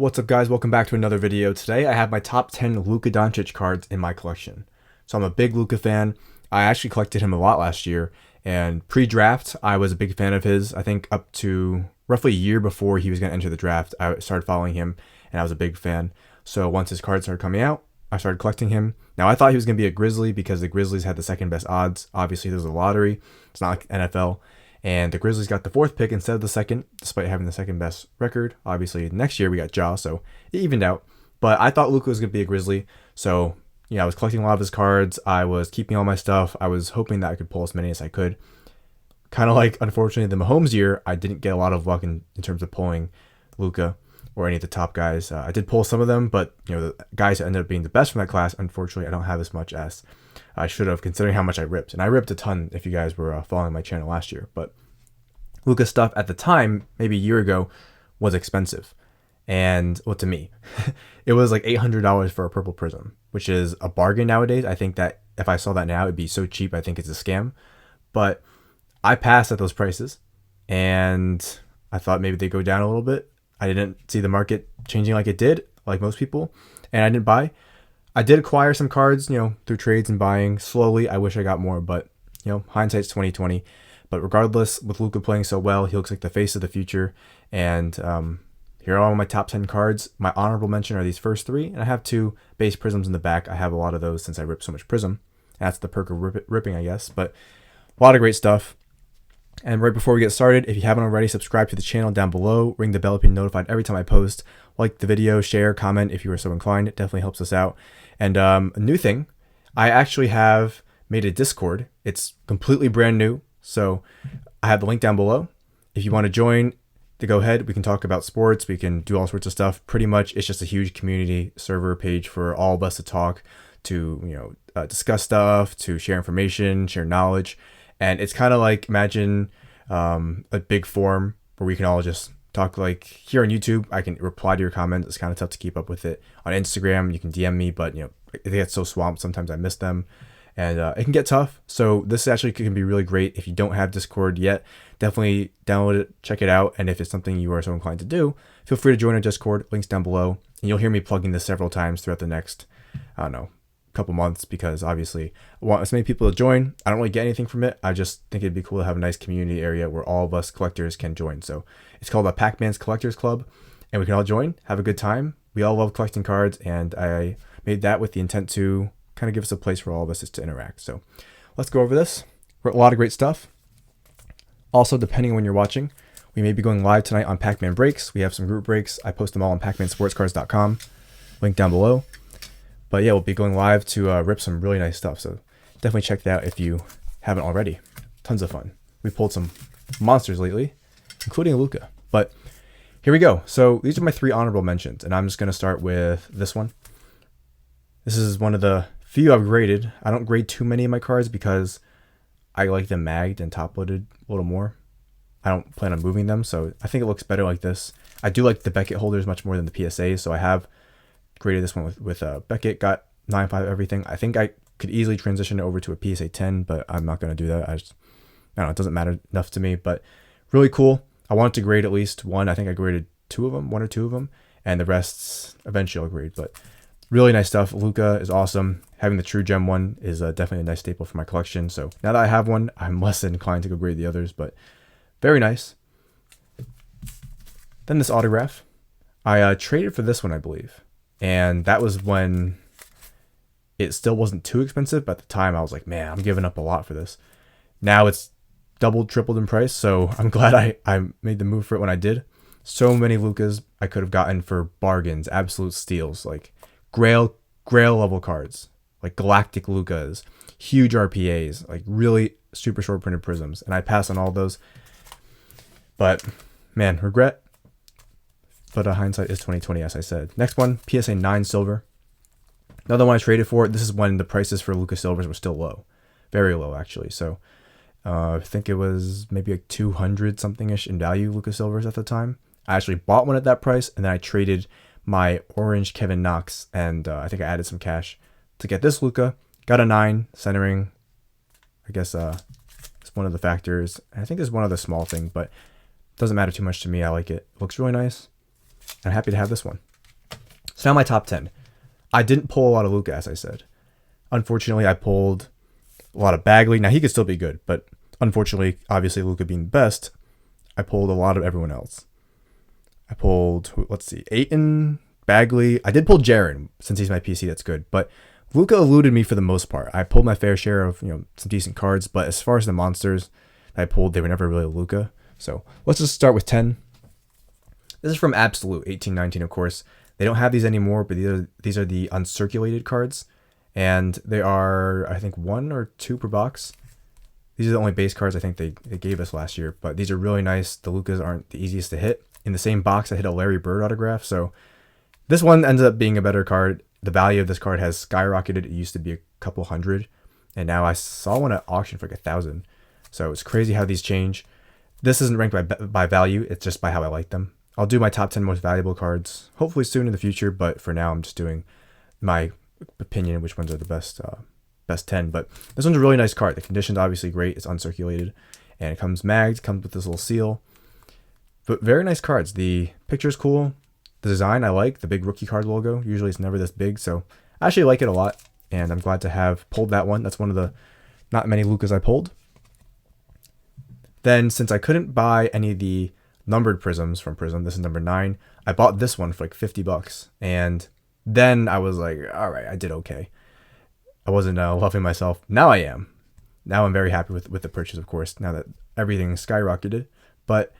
What's up, guys? Welcome back to another video. Today I have my top 10 Luka Doncic cards in my collection. So I'm a big Luka fan. I actually collected him a lot last year, and pre-draft I was a big fan of his. I think up to roughly a year before he was going to enter the draft, I started following him and I was a big fan. So once his cards started coming out, I started collecting him. Now I thought he was going to be a Grizzly because the Grizzlies had the second best odds. Obviously there's a lottery. It's not like NFL. And the Grizzlies got the fourth pick instead of the second, despite having the second best record. Obviously, next year we got Ja, so it evened out. But I thought Luka was going to be a Grizzly. So, I was collecting a lot of his cards. I was keeping all my stuff. I was hoping that I could pull as many as I could. Kind of like, unfortunately, the Mahomes year, I didn't get a lot of luck in terms of pulling Luka or any of the top guys. I did pull some of them, but, the guys that ended up being the best from that class, unfortunately, I don't have as much as I should have, considering how much I ripped. And I ripped a ton if you guys were following my channel last year. But Luka stuff at the time, maybe a year ago, was expensive. And, well, to me, it was like $800 for a purple prism, which is a bargain nowadays. I think that if I saw that now, it'd be so cheap. I think it's a scam. But I passed at those prices, and I thought maybe they'd go down a little bit. I didn't see the market changing like it did, like most people, and I didn't buy. I did acquire some cards, through trades and buying slowly. I wish I got more, but hindsight's 2020. But regardless, with Luka playing so well, he looks like the face of the future. And here are all my top 10 cards. My honorable mention are these first three, and I have two base prisms in the back. I have a lot of those since I ripped so much prism. That's the perk of ripping, I guess. But a lot of great stuff. And right before we get started, if you haven't already, subscribe to the channel down below. Ring the bell to be notified every time I post. Like the video, share, comment if you are so inclined. It definitely helps us out. And a new thing, I actually have made a Discord. It's completely brand new. So I have the link down below. If you want to join, to go ahead. We can talk about sports. We can do all sorts of stuff. Pretty much, it's just a huge community server page for all of us to talk, to discuss stuff, to share information, share knowledge. And it's kind of like, imagine a big forum where we can all just talk. Like here on YouTube, I can reply to your comments. It's kind of tough to keep up with it. On Instagram, you can DM me, but it gets so swamped. Sometimes I miss them. And it can get tough. So this actually can be really great. If you don't have Discord yet, definitely download it, check it out. And if it's something you are so inclined to do, feel free to join our Discord. Links down below. And you'll hear me plugging this several times throughout the next, couple months, because obviously I want as many people to join. I don't really get anything from it. I just think it'd be cool to have a nice community area where all of us collectors can join. So it's called a Pac-Man's Collectors Club, and we can all join, have a good time. We all love collecting cards, and I made that with the intent to kind of give us a place for all of us just to interact. So let's go over this. A lot of great stuff. Also, depending on when you're watching, we may be going live tonight on Pac-Man Breaks. We have some group breaks. I post them all on pacmansportscards.com. Link down below. But yeah, we'll be going live to rip some really nice stuff. So definitely check that out if you haven't already. Tons of fun. We pulled some monsters lately, including Luka. But here we go. So these are my three honorable mentions, and I'm just going to start with this one. This is one of the few I've graded. I don't grade too many of my cards because I like them magged and top loaded a little more. I don't plan on moving them, so I think it looks better like this. I do like the Beckett holders much more than the PSAs, so I have graded this one with Beckett, got 9.5 everything. I think I could easily transition it over to a PSA 10, but I'm not going to do that. I don't know, it doesn't matter enough to me, but really cool. I wanted to grade at least one. I think I graded one or two of them, and the rest eventually I'll grade, but really nice stuff. Luka is awesome. Having the True Gem one is definitely a nice staple for my collection. So now that I have one, I'm less inclined to go grade the others, but very nice. Then this autograph. I traded for this one, I believe. And that was when it still wasn't too expensive. But at the time, I was like, man, I'm giving up a lot for this. Now it's doubled, tripled in price. So I'm glad I made the move for it when I did. So many Lukas I could have gotten for bargains, absolute steals, like Grail level cards, like Galactic Lukas, huge RPAs, like really super short printed prisms. And I passed on all those. But man, regret. But hindsight is 2020, as I said. Next one, PSA 9 silver. Another one I traded for. This is when the prices for Luka silvers were still low. Very low, actually. So I think it was maybe like 200 something-ish in value, Luka silvers at the time. I actually bought one at that price, and then I traded my orange Kevin Knox, and I think I added some cash to get this Luka. Got a 9, centering. I guess it's one of the factors. I think there's one other small thing, but it doesn't matter too much to me. I like it. Looks really nice. I'm happy to have this one. So now my top 10. I didn't pull a lot of Luka, as I said. Unfortunately, I pulled a lot of Bagley. Now, he could still be good, but unfortunately, obviously, Luka being the best, I pulled a lot of everyone else. I pulled, let's see, Ayton, Bagley. I did pull Jaren, since he's my PC, that's good. But Luka eluded me for the most part. I pulled my fair share of, some decent cards, but as far as the monsters I pulled, they were never really Luka. So let's just start with 10. This is from Absolute, 1819, of course. They don't have these anymore, but these are the uncirculated cards. And they are, I think, 1 or 2 per box. These are the only base cards I think they gave us last year. But these are really nice. The Lukas aren't the easiest to hit. In the same box, I hit a Larry Bird autograph. So this one ends up being a better card. The value of this card has skyrocketed. It used to be a couple hundred. And now I saw one at auction for like 1,000. So it's crazy how these change. This isn't ranked by value. It's just by how I like them. I'll do my top 10 most valuable cards hopefully soon in the future, but for now I'm just doing my opinion of which ones are the best 10. But this one's a really nice card. The condition's obviously great. It's uncirculated, and it comes magged, comes with this little seal. But very nice cards. The picture's cool. The design I like. The big rookie card logo. Usually it's never this big, so I actually like it a lot, and I'm glad to have pulled that one. That's one of the not many Lukas I pulled. Then, since I couldn't buy any of the numbered prisms from Prism, this is number 9, I bought this one for like $50, and then I was like, all right, I did okay. I wasn't loving myself. Now I am. Now I'm very happy with the purchase, of course, now that everything skyrocketed. But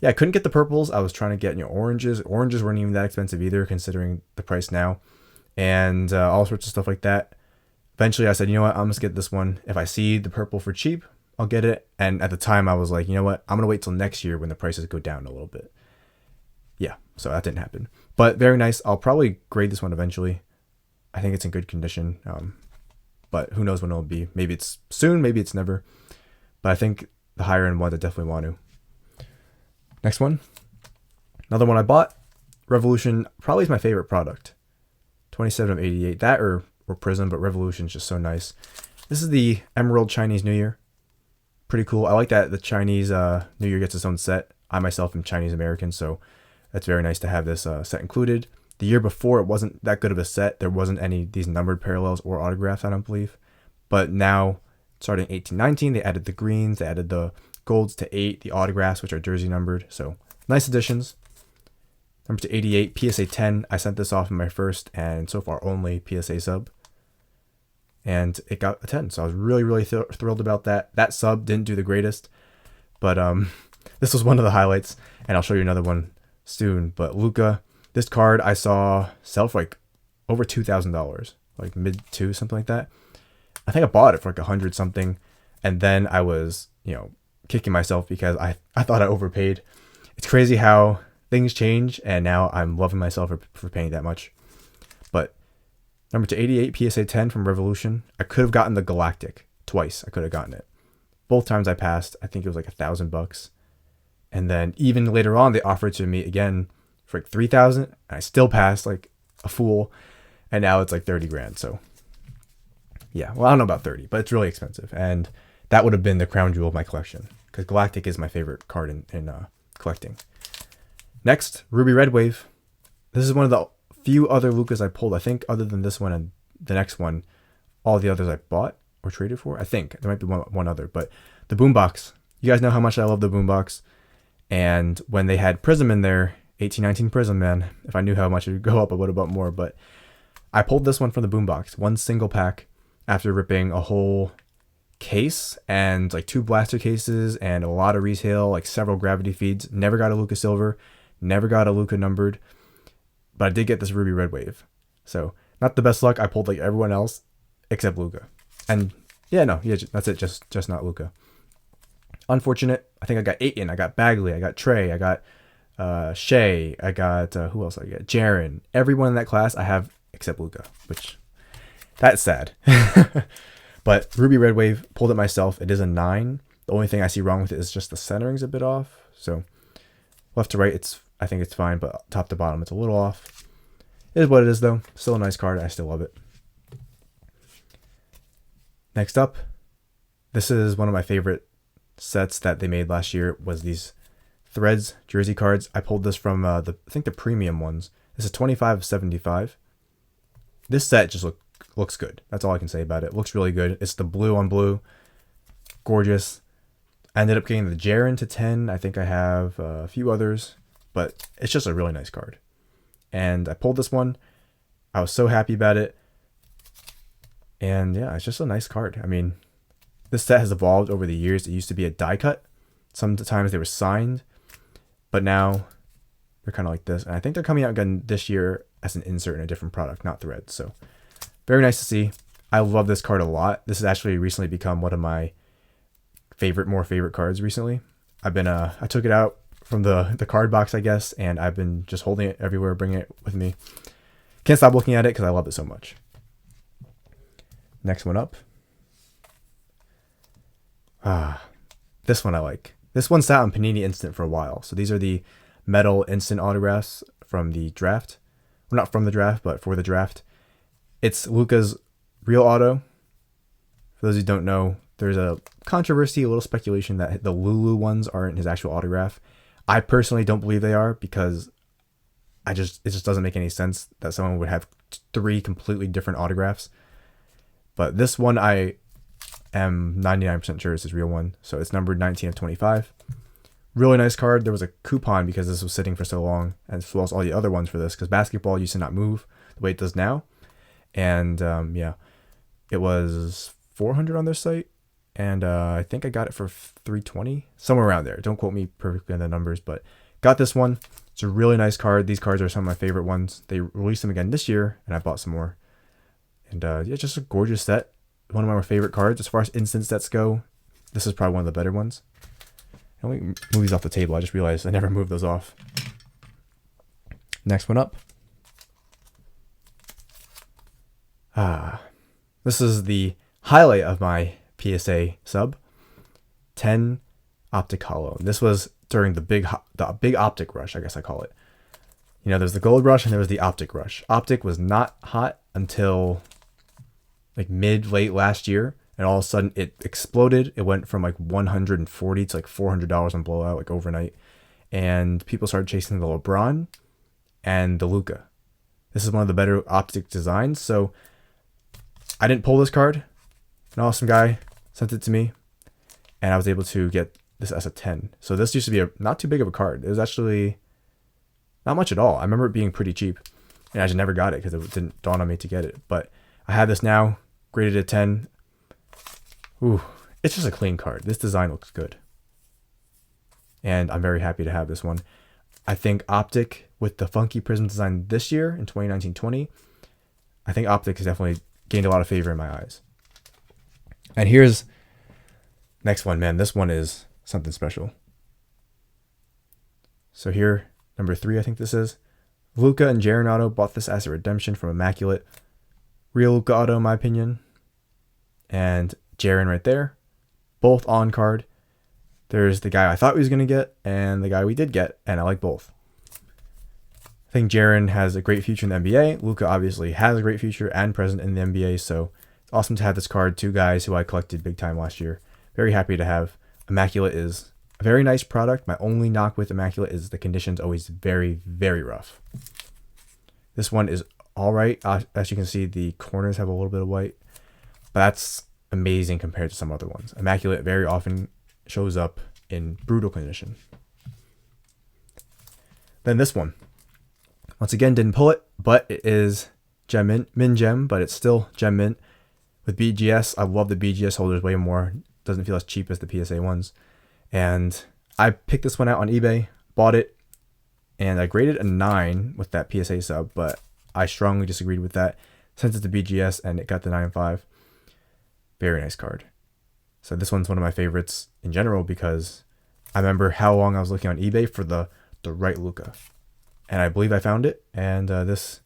yeah, I couldn't get the purples. I was trying to get oranges. Oranges weren't even that expensive either, considering the price now, and all sorts of stuff like that. Eventually, I said, you know what, I'm just get this one. If I see the purple for cheap, I'll get it. And at the time I was like, you know what, I'm going to wait till next year when the prices go down a little bit. Yeah, so that didn't happen. But very nice. I'll probably grade this one eventually. I think it's in good condition. But who knows when it'll be. Maybe it's soon, maybe it's never. But I think the higher end ones I definitely want to. Next one. Another one I bought. Revolution probably is my favorite product. 27 of 88. That or Prism, but Revolution is just so nice. This is the Emerald Chinese New Year. Pretty cool. I like that the Chinese New Year gets its own set. I myself am Chinese American, so that's very nice to have this set included. The year before, it wasn't that good of a set. There wasn't any of these numbered parallels or autographs, I don't believe. But now, starting 1819, they added the greens, they added the golds to 8, the autographs, which are jersey numbered. So nice additions. Number to 88, PSA 10. I sent this off in my first and so far only PSA sub. And it got a 10, so I was really, really thrilled about that. That sub didn't do the greatest, but this was one of the highlights, and I'll show you another one soon. But Luka, this card I saw sell for like over $2,000, like mid-2, something like that. I think I bought it for like 100 something, and then I was, kicking myself because I thought I overpaid. It's crazy how things change, and now I'm loving myself for paying that much. But number to 88, PSA 10 from Revolution. I could have gotten the Galactic twice. I could have gotten it. Both times I passed. I think it was like $1,000. And then even later on, they offered to me again for like 3,000. And I still passed like a fool. And now it's like 30 grand. So yeah, well, I don't know about 30, but it's really expensive. And that would have been the crown jewel of my collection, because Galactic is my favorite card in collecting. Next, Ruby Red Wave. This is one of the few other Lukas I pulled. I think other than this one and the next one, all the others I bought or traded for. I think there might be one other, but the Boombox. You guys know how much I love the Boombox. And when they had Prism in there, 1819 Prism, man, if I knew how much it would go up, I would have bought more. But I pulled this one from the Boombox, one single pack, after ripping a whole case and like 2 blaster cases and a lot of retail, like several gravity feeds. Never got a Luka Silver, never got a Luka numbered. But I did get this Ruby Red Wave. So, not the best luck. I pulled like everyone else except Luka. And that's it. Just not Luka. Unfortunate. I think I got Ayton, I got Bagley, I got Trey, I got Shea, I got, who else I got? Jaren. Everyone in that class I have except Luka, which, that's sad. But Ruby Red Wave, pulled it myself. It is a 9. The only thing I see wrong with it is just the centering's a bit off. So, left to right, I think it's fine, but top to bottom, it's a little off. It is what it is, though. Still a nice card. I still love it. Next up, this is one of my favorite sets that they made last year, was these Threads jersey cards. I pulled this from I think the premium ones. This is 25 of 75. This set just looks good. That's all I can say about it. Looks really good. It's the blue on blue. Gorgeous. I ended up getting the Jaren to 10. I think I have a few others, but it's just a really nice card. And I pulled this one. I was so happy about it. And yeah, it's just a nice card. I mean, this set has evolved over the years. It used to be a die cut. Sometimes they were signed, but now they're kind of like this. And I think they're coming out again this year as an insert in a different product, not threads. So very nice to see. I love this card a lot. This has actually recently become one of my more favorite cards recently. I took it out from the card box, I guess, and I've been just holding it everywhere, bringing it with me. Can't stop looking at it because I love it so much. Next one up. This one I like. This one sat on Panini Instant for a while. So these are the metal instant autographs from the draft. Well, not from the draft, but for the draft. It's Luka's real auto. For those who don't know, there's a controversy, a little speculation that the Lulu ones aren't his actual autograph. I personally don't believe they are because it just doesn't make any sense that someone would have 3 completely different autographs. But this one I am 99% sure is his real one. So it's numbered 19 of 25. Really nice card. There was a coupon because this was sitting for so long, and as well as all the other ones for this, because basketball used to not move the way it does now. And yeah, it was 400 on their site. And I think I got it for 320, somewhere around there. Don't quote me perfectly on the numbers, but got this one. It's a really nice card. These cards are some of my favorite ones. They released them again this year, and I bought some more. And yeah, just a gorgeous set. One of my favorite cards. As far as instant sets go, this is probably one of the better ones. And we move these off the table. I just realized I never moved those off. Next one up. This is the highlight of my PSA sub. 10 Optic Hollow. This was during the big Optic rush, I guess I call it. You know, there's the Gold Rush and there was the Optic Rush. Optic was not hot until like late last year, and all of a sudden it exploded. It went from like 140 to like $400 on blowout, like overnight. And people started chasing the LeBron and the Luka. This is one of the better Optic designs. So I didn't pull this card. An awesome guy sent it to me, and I was able to get this as a 10. So this used to be not too big of a card. It was actually not much at all. I remember it being pretty cheap, and I just never got it because it didn't dawn on me to get it. But I have this now, graded at 10. Ooh, it's just a clean card. This design looks good, and I'm very happy to have this one. I think Optic, with the funky prism design this year in 2019-20, I think Optic has definitely gained a lot of favor in my eyes. And here's next one, man. This one is something special. So here, number 3, I think this is. Luka and Jaren auto. Bought this as a redemption from Immaculate. Real Luka auto, in my opinion. And Jaren right there. Both on card. There's the guy I thought we was going to get and the guy we did get, and I like both. I think Jaren has a great future in the NBA. Luka obviously has a great future and present in the NBA, so it's awesome to have this card. 2 guys who I collected big time last year. Very happy to have. Immaculate is a very nice product. My only knock with Immaculate is the condition's always very, very rough. This one is all right. As you can see, the corners have a little bit of white, but that's amazing compared to some other ones. Immaculate very often shows up in brutal condition. Then this one. Once again, didn't pull it, but it is Gem Mint. Min Gem, but it's still Gem Mint. With BGS, I love the BGS holders way more. Doesn't feel as cheap as the PSA ones. And I picked this one out on eBay, bought it, and I graded a 9 with that PSA sub, but I strongly disagreed with that. Sent it to BGS, and it got the 9.5. Very nice card. So this one's one of my favorites in general because I remember how long I was looking on eBay for the right Luka. And I believe I found it, and this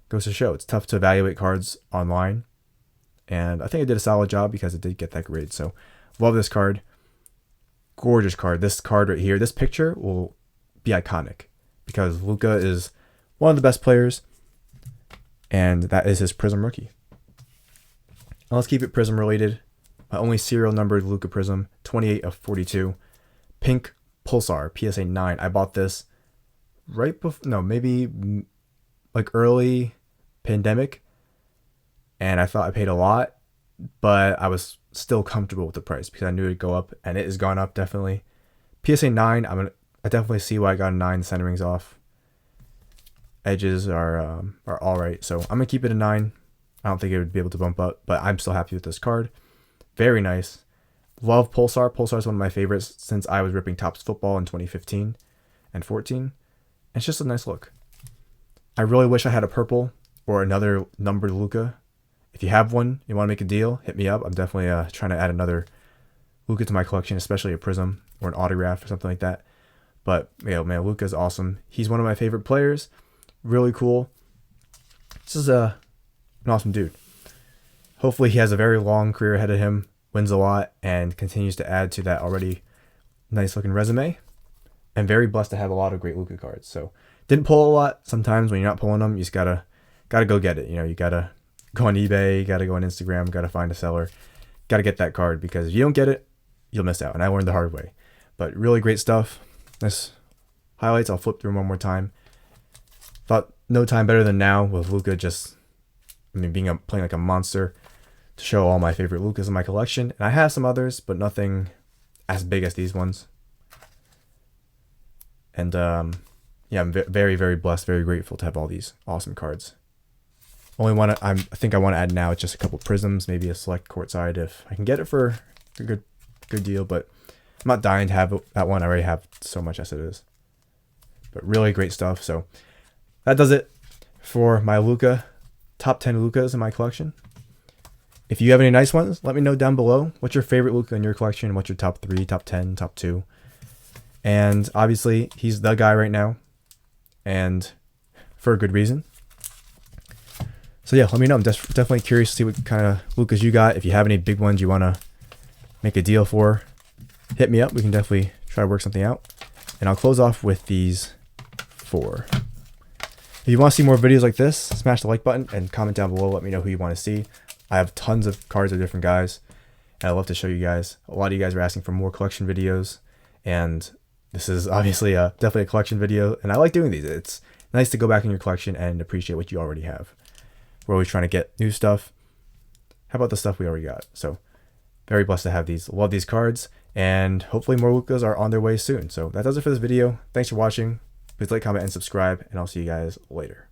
goes to show it's tough to evaluate cards online. And I think I did a solid job because it did get that grade. So love this card. Gorgeous card. This card right here, this picture will be iconic because Luka is one of the best players, and that is his Prism rookie. Now let's keep it Prism related. My only serial numbered Luka Prism, 28 of 42. Pink Pulsar PSA 9. I bought this right before, no, maybe like early pandemic, and I thought I paid a lot, but I was still comfortable with the price because I knew it'd go up, and it has gone up definitely. PSA 9, I definitely see why I got a 9. Centering's off. Edges are all right, so I'm gonna keep it a 9. I don't think it would be able to bump up, but I'm still happy with this card. Very nice. Love Pulsar. Pulsar is one of my favorites since I was ripping Topps football in 2015 and 14. It's just a nice look. I really wish I had a purple or another numbered Luka. If you have one, you want to make a deal, hit me up. I'm definitely trying to add another Luka to my collection, especially a Prism or an autograph or something like that. But yeah, man, Luka's awesome. He's one of my favorite players. Really cool. This is an awesome dude. Hopefully he has a very long career ahead of him, wins a lot, and continues to add to that already nice looking resume. And very blessed to have a lot of great Luka cards. So didn't pull a lot. Sometimes when you're not pulling them, you just gotta go get it. You know, you gotta go on eBay, you gotta go on Instagram, gotta find a seller, gotta get that card, because if you don't get it, you'll miss out. And I learned the hard way. But really great stuff. Nice highlights. I'll flip through them one more time. Thought no time better than now with Luka just, playing like a monster, to show all my favorite Lukas in my collection. And I have some others, but nothing as big as these ones. And yeah, I'm very, very blessed, very grateful to have all these awesome cards. Only one I think I want to add now is just a couple Prisms, maybe a select courtside if I can get it for a good deal. But I'm not dying to have that one. I already have so much as it is. But really great stuff. So that does it for my Luka, top 10 Lukas in my collection. If you have any nice ones, let me know down below. What's your favorite Luka in your collection? What's your top 3, top 10, top 2? And obviously, he's the guy right now, and for a good reason. So yeah, let me know. I'm definitely curious to see what kind of Lukas you got. If you have any big ones you want to make a deal for, hit me up. We can definitely try to work something out. And I'll close off with these 4. If you want to see more videos like this, smash the like button and comment down below. Let me know who you want to see. I have tons of cards of different guys, and I'd love to show you guys. A lot of you guys are asking for more collection videos, and this is obviously definitely a collection video, and I like doing these. It's nice to go back in your collection and appreciate what you already have. We're always trying to get new stuff. How about the stuff we already got? So very blessed to have these. Love these cards, and hopefully more Lukas are on their way soon. So that does it for this video. Thanks for watching. Please like, comment, and subscribe, and I'll see you guys later.